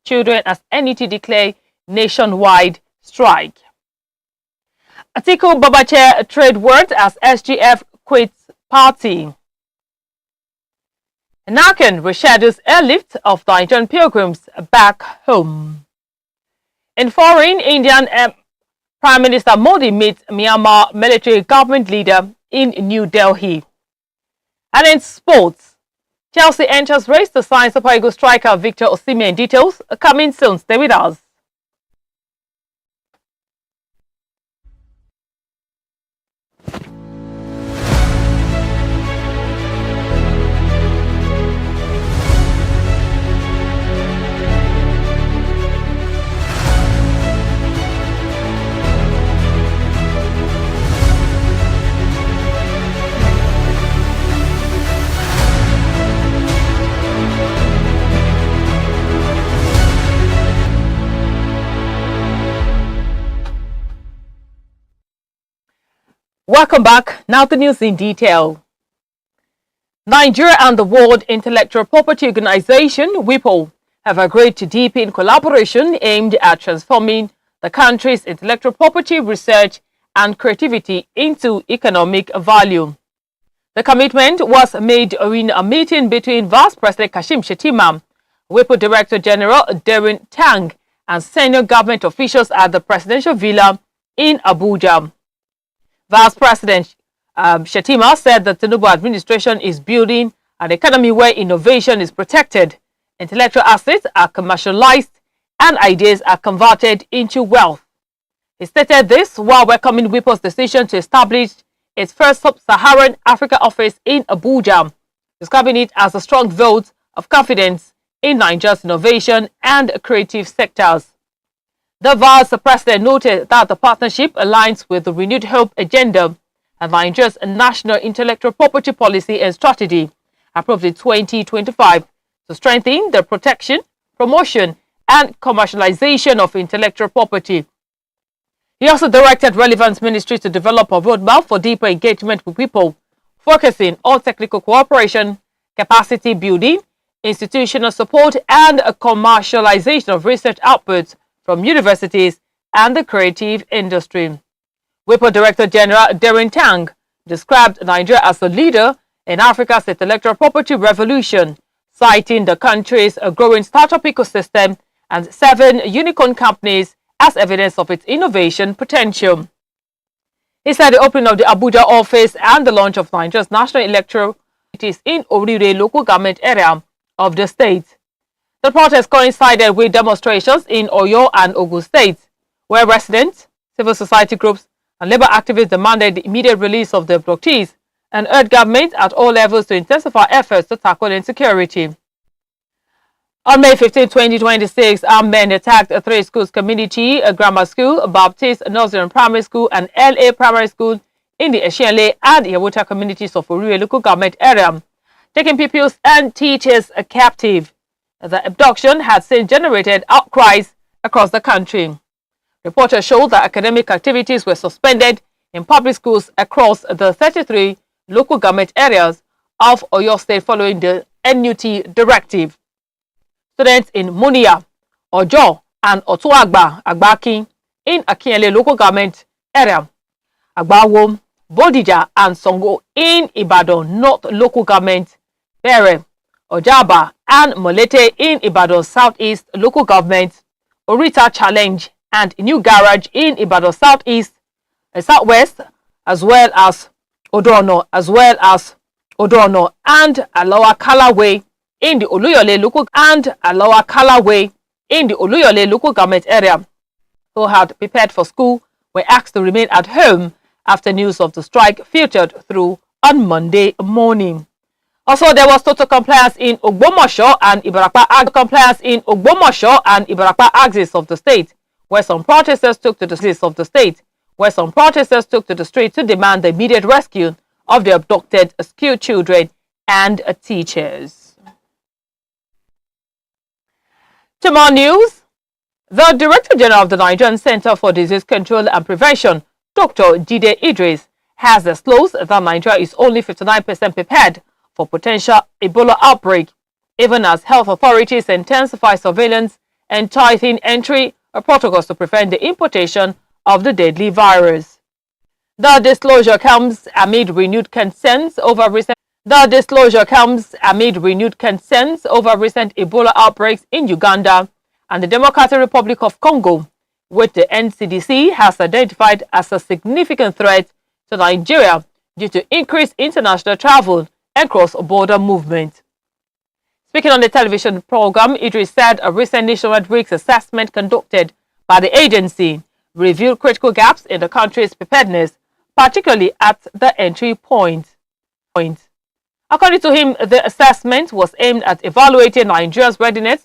children as NET declare nationwide strike. Atiku Babache trade words as SGF quits party. Nakan reschedules airlift of Nigerian pilgrims back home. In foreign, Indian Prime Minister Modi meets Myanmar military government leader in New Delhi. And in sports, Chelsea enters race to sign Super Eagles striker Victor Osimhen. Details coming soon. Stay with us. Welcome back. Now the news in detail. Nigeria and the World Intellectual Property Organization, WIPO, have agreed to deepen collaboration aimed at transforming the country's intellectual property research and creativity into economic value. The commitment was made during a meeting between Vice President Kashim Shettima, WIPO Director General Darren Tang, and senior government officials at the Presidential Villa in Abuja. Vice President Shettima said the Tinubu administration is building an economy where innovation is protected, intellectual assets are commercialized, and ideas are converted into wealth. He stated this while welcoming WIPO's decision to establish its first sub-Saharan Africa office in Abuja, describing it as a strong vote of confidence in Nigeria's innovation and creative sectors. The Vice President noted that the partnership aligns with the renewed hope agenda and Nigeria's national intellectual property policy and strategy, approved in 2025, to strengthen the protection, promotion, and commercialization of intellectual property. He also directed relevant ministries to develop a roadmap for deeper engagement with people, focusing on technical cooperation, capacity building, institutional support, and a commercialization of research outputs from universities and the creative industry. WIPO Director General Darren Tang described Nigeria as a leader in Africa's intellectual property revolution, citing the country's growing startup ecosystem and 7 unicorn companies as evidence of its innovation potential. He said the opening of the Abuja office and the launch of Nigeria's national electoral is in Orire local government area of the state. The protest coincided with demonstrations in Oyo and Ogun states, where residents, civil society groups, and labor activists demanded the immediate release of the abductees and urged government at all levels to intensify efforts to tackle insecurity. On May 15, 2026, armed men attacked 3 schools community, a grammar school, a Baptist nursery and primary school, and LA primary school in the Eshiele and Yawuta communities of Orire local government area, taking pupils and teachers captive. The abduction had since generated outcries across the country. Reporters showed that academic activities were suspended in public schools across the 33 local government areas of Oyo State following the NUT directive. Students in Munia, Ojo, and Otuagba, Agbaki in Akinyele local government area, Agbawo, Bodija, and Songo in Ibadan North local government, Bere, Ojaba, and Molete in Ibadan Southeast local government, Orita Challenge and New Garage in Ibadan Southeast, Southwest, as well as Odono, and Alawa Kalaway in the Oluyole local government area, who had prepared for school, were asked to remain at home after news of the strike filtered through on Monday morning. Also, there was total compliance in Ogbomosho and Ibarapa axis of the state, where some protesters took to the streets to demand the immediate rescue of the abducted school children and teachers. To more news, the Director General of the Nigerian Center for Disease Control and Prevention, Dr. Jide Idris, has disclosed that Nigeria is only 59% prepared for potential Ebola outbreak, even as health authorities intensify surveillance and tightening entry protocols to prevent the importation of the deadly virus. The disclosure comes amid renewed concerns over recent Ebola outbreaks in Uganda and the Democratic Republic of Congo, which the NCDC has identified as a significant threat to Nigeria due to increased international travel and cross-border movement. Speaking on the television program, Idris said a recent nationwide risk assessment conducted by the agency revealed critical gaps in the country's preparedness, particularly at the entry point. According to him, the assessment was aimed at evaluating Nigeria's readiness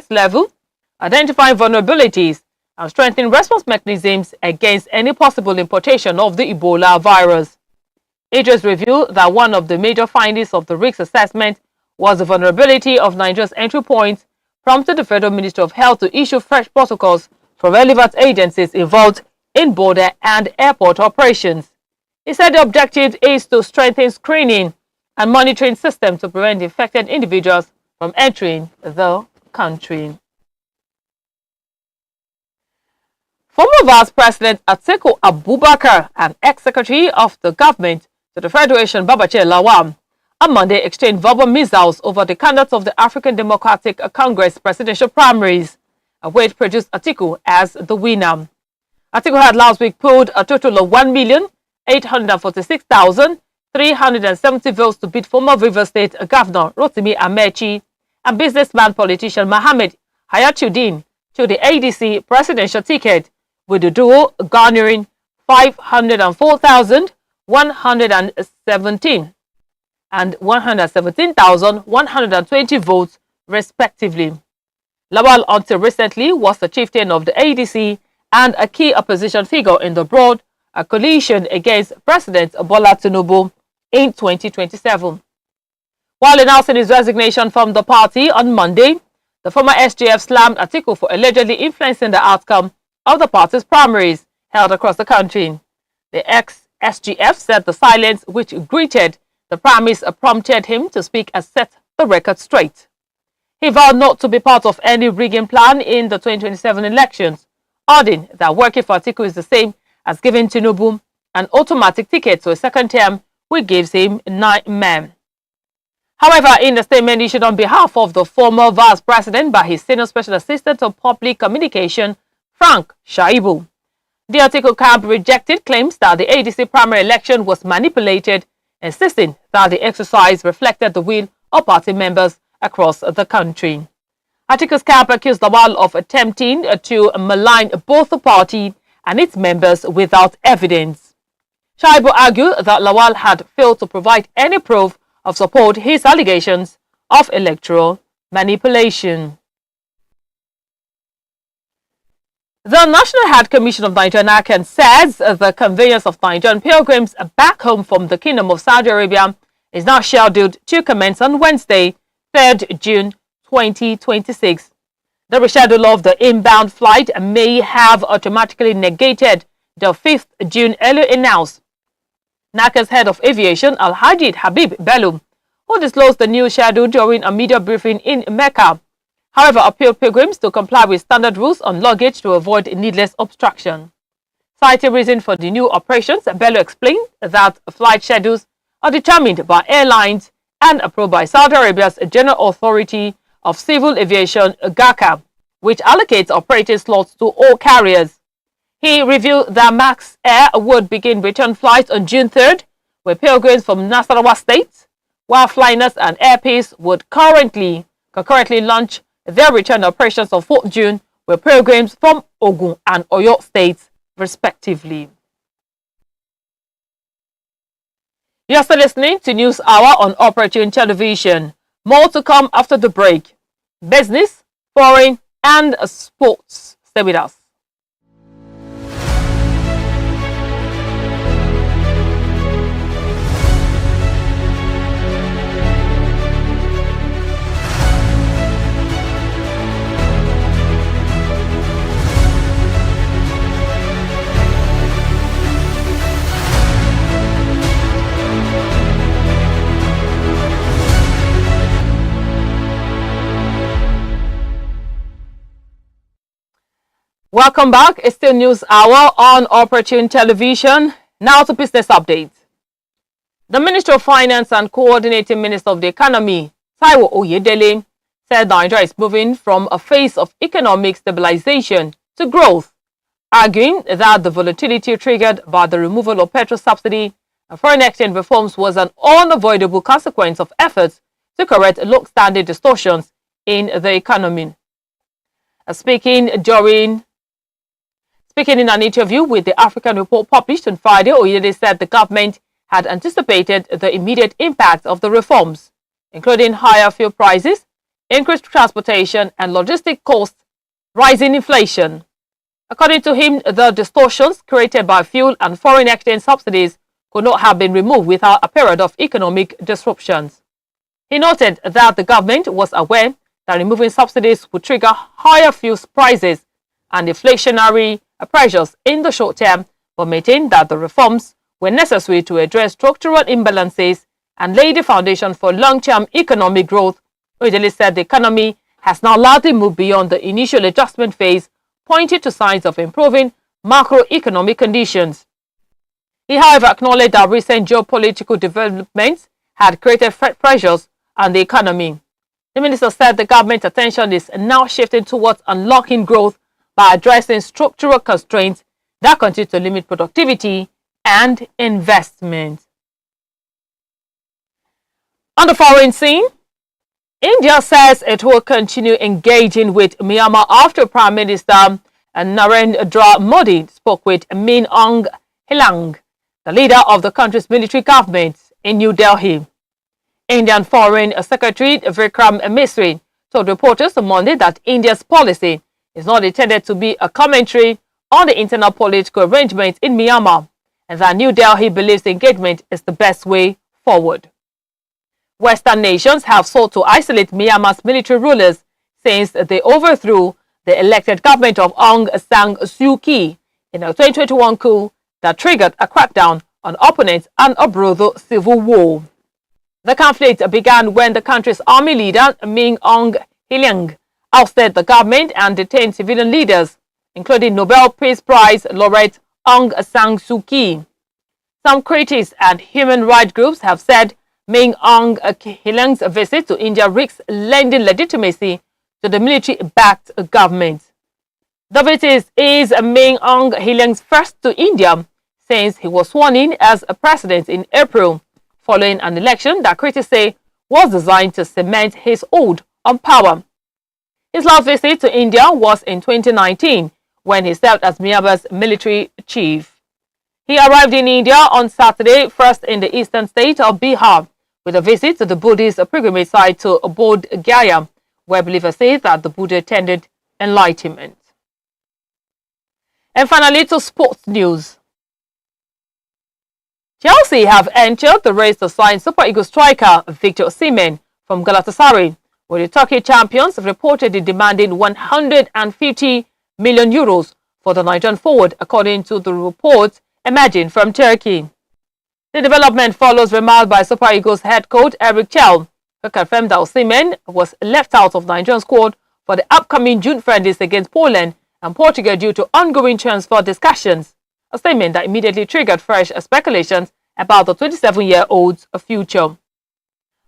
level, identifying vulnerabilities, and strengthening response mechanisms against any possible importation of the Ebola virus. Idris revealed that one of the major findings of the risk assessment was the vulnerability of Nigeria's entry points, prompted the Federal Ministry of Health to issue fresh protocols for relevant agencies involved in border and airport operations. He said the objective is to strengthen screening and monitoring systems to prevent infected individuals from entering the country. Former Vice President Atiku Abubakar and ex-secretary of the government to the Federation Babachir Lawal on Monday exchanged verbal missiles over the candidates of the African Democratic Congress presidential primaries, which produced Atiku as the winner. Atiku had last week polled a total of 1,846,370 votes to beat former Rivers State Governor Rotimi Amechi and businessman politician Mohammed Hayatuddin to the ADC presidential ticket, with the duo garnering 504,117 and 117,120 votes, respectively. Lawal, until recently, was the chieftain of the ADC and a key opposition figure in the broad coalition against President Bola Tinubu in 2027. While announcing his resignation from the party on Monday, the former SGF slammed Atiku for allegedly influencing the outcome of the party's primaries held across the country. The ex-SGF said the silence which greeted the primaries prompted him to speak and set the record straight. He vowed not to be part of any rigging plan in the 2027 elections, adding that working for Atiku is the same as giving Tinubu an automatic ticket to a second term, which gives him 9 men. However, in a statement issued on behalf of the former vice president by his senior special assistant on public communication, Frank Shaibu, the Atiku camp rejected claims that the ADC primary election was manipulated, insisting that the exercise reflected the will of party members across the country. Atiku's camp accused Lawal of attempting to malign both the party and its members without evidence. Shaibu argued that Lawal had failed to provide any proof of support his allegations of electoral manipulation. The National Hajj Commission of Nigeria (NACAN) says the conveyance of Nigerian pilgrims back home from the Kingdom of Saudi Arabia is now scheduled to commence on Wednesday, 3rd June 2026. The reschedule of the inbound flight may have automatically negated the 5th June earlier announced. NACA's head of aviation, Alhaji Habib Bello, who disclosed the new schedule during a media briefing in Mecca, however, appealed pilgrims to comply with standard rules on luggage to avoid needless obstruction. Citing reason for the new operations, Bello explained that flight schedules are determined by airlines and approved by Saudi Arabia's General Authority of Civil Aviation, GACA, which allocates operating slots to all carriers. He revealed that Max Air would begin return flights on June 3rd, with pilgrims from Nasarawa State, while Flynas and Airpeace would concurrently launch their return operations on 4th June, with pilgrims from Ogun and Oyo states, respectively. You're still listening to News Hour on Operatune Television. More to come after the break. Business, foreign, and sports. Stay with us. Welcome back. It's still News Hour on Operatune Television. Now to business updates. The Minister of Finance and Coordinating Minister of the Economy, Taiwo Oyedele, said Nigeria is moving from a phase of economic stabilization to growth, arguing that the volatility triggered by the removal of petrol subsidy and foreign exchange reforms was an unavoidable consequence of efforts to correct long-standing distortions in the economy. Speaking in an interview with the African Report published on Friday, Oyedele said the government had anticipated the immediate impact of the reforms, including higher fuel prices, increased transportation and logistic costs, rising inflation. According to him, the distortions created by fuel and foreign exchange subsidies could not have been removed without a period of economic disruptions. He noted that the government was aware that removing subsidies would trigger higher fuel prices and inflationary pressures in the short term, but maintained that the reforms were necessary to address structural imbalances and lay the foundation for long-term economic growth. Oyedele said the economy has now largely moved beyond the initial adjustment phase, pointing to signs of improving macroeconomic conditions. He, however, acknowledged that recent geopolitical developments had created pressures on the economy. The minister said the government's attention is now shifting towards unlocking growth by addressing structural constraints that continue to limit productivity and investment. On the foreign scene, India says it will continue engaging with Myanmar after Prime Minister Narendra Modi spoke with Min Aung Hlaing, the leader of the country's military government, in New Delhi. Indian Foreign Secretary Vikram Misri told reporters on Monday that India's policy is not intended to be a commentary on the internal political arrangements in Myanmar, and that New Delhi believes engagement is the best way forward. Western nations have sought to isolate Myanmar's military rulers since they overthrew the elected government of Aung San Suu Kyi in a 2021 coup that triggered a crackdown on opponents and a brutal civil war. The conflict began when the country's army leader, Min Aung Hlaing, ousted the government and detained civilian leaders, including Nobel Peace Prize laureate Aung San Suu Kyi. Some critics and human rights groups have said Min Aung Hlaing's visit to India risks lending legitimacy to the military-backed government. The visit is Min Aung Hlaing's first to India since he was sworn in as a president in April, following an election that critics say was designed to cement his hold on power. His last visit to India was in 2019, when he served as Myanmar's military chief. He arrived in India on Saturday, first in the eastern state of Bihar, with a visit to the Buddhist pilgrimage site to Bodh Gaya, where believers say that the Buddha attended enlightenment. And finally, to sports news. Chelsea have entered the race to sign Super Eagles striker Victor Osimhen from Galatasaray, where the Turkey champions have reportedly demanding 150 million euros for the Nigerian forward, according to the report emerging from Turkey. The development follows remarks by Super Eagles head coach Eric Chell, who confirmed that Osimhen was left out of Nigerian squad for the upcoming June friendlies against Poland and Portugal due to ongoing transfer discussions, a statement that immediately triggered fresh speculations about the 27-year-old's future.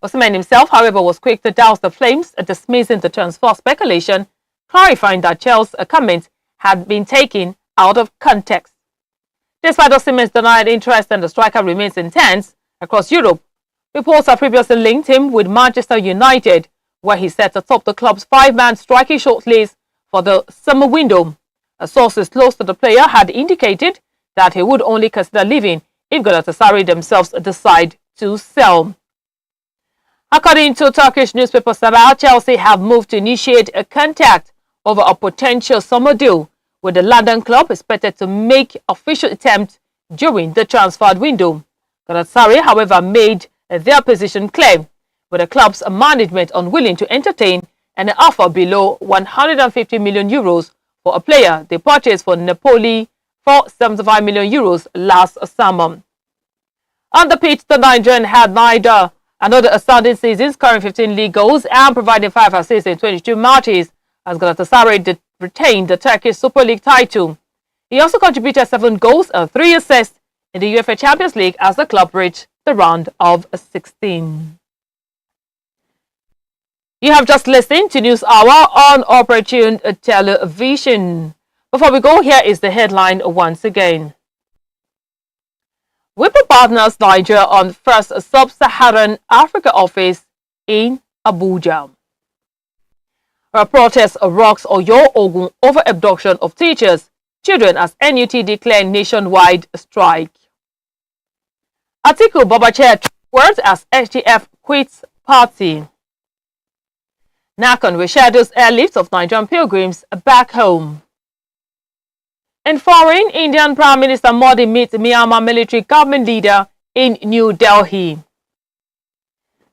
Osimhen himself, however, was quick to douse the flames, dismissing the transfer speculation, clarifying that Chelsea's comments had been taken out of context. Despite Osimhen's denied interest, and the striker remains intense across Europe, reports have previously linked him with Manchester United, where he set atop the club's 5-man striking shortlist for the summer window. Sources close to the player had indicated that he would only consider leaving if Galatasaray themselves decide to sell. According to Turkish newspaper Sabah, Chelsea have moved to initiate a contact over a potential summer deal, with the London club expected to make official attempt during the transfer window. Galatasaray, however, made their position clear, with the club's management unwilling to entertain an offer below 150 million euros for a player they purchased for Napoli for 75 million euros last summer. On the pitch, the Nigerian had another outstanding season, scoring 15 league goals and providing 5 assists in 22 matches, as Galatasaray retained the Turkish Super League title. He also contributed 7 goals and 3 assists in the UEFA Champions League as the club reached the round of 16. You have just listened to News Hour on Operatune Television. Before we go, here is the headline once again. WIPO partners Nigeria on first Sub-Saharan Africa office in Abuja. A protest rocks Oyo Ogun over abduction of teachers, children as NUT declare nationwide strike. Atiku Babache words as SGF quits party. NACON reschedules airlift of Nigerian pilgrims back home. In foreign, Indian Prime Minister Modi meets Myanmar military government leader in New Delhi.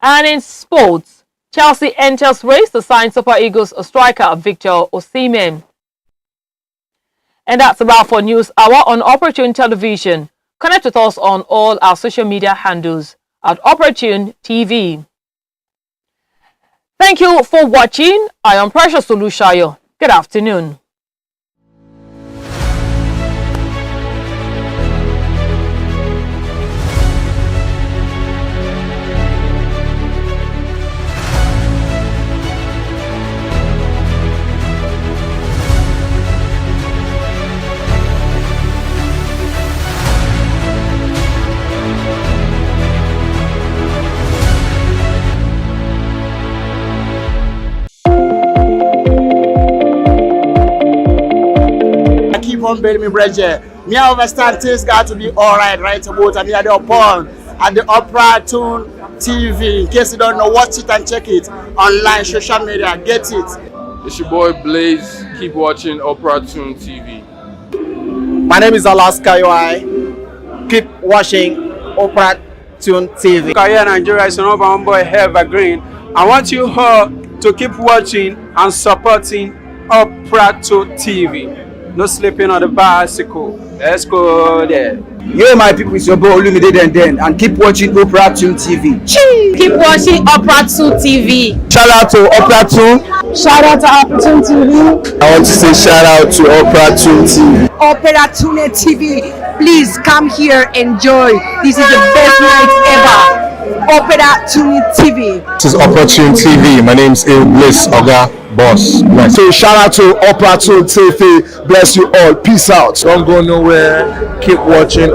And in sports, Chelsea enters race to sign Super Eagles striker Victor Osimhen. And that's about for News Hour on Operatune Television. Connect with us on all our social media handles at Operatune TV. Thank you for watching. I am Precious Olushayo. Good afternoon. Keep on building me bridge. Me I understand things got to be alright right about and me at the upon at the Operatune TV. In case you don't know, watch it and check it online, social media, get it. It's your boy Blaze. Keep watching Operatune TV. My name is Alaska UI. Keep watching Operatune TV. Career Nigeria is another one boy Evergreen. I want you all to keep watching and supporting Operatune TV. No sleeping on the bicycle. Let's go there. Yeah, my people, it's your boy Olumide and keep watching Operatune TV. Keep watching Operatune TV. Shout out to Operatune. Shout out to Operatune TV. I want to say shout out to Operatune TV. Operatune TV. Please come here, enjoy. This is the best night ever. Operatune TV. This is Operatune TV. My name's Bliss Oga Boss. Nice. So shout out to Operatune TV. Bless you all. Peace out. Don't go nowhere. Keep watching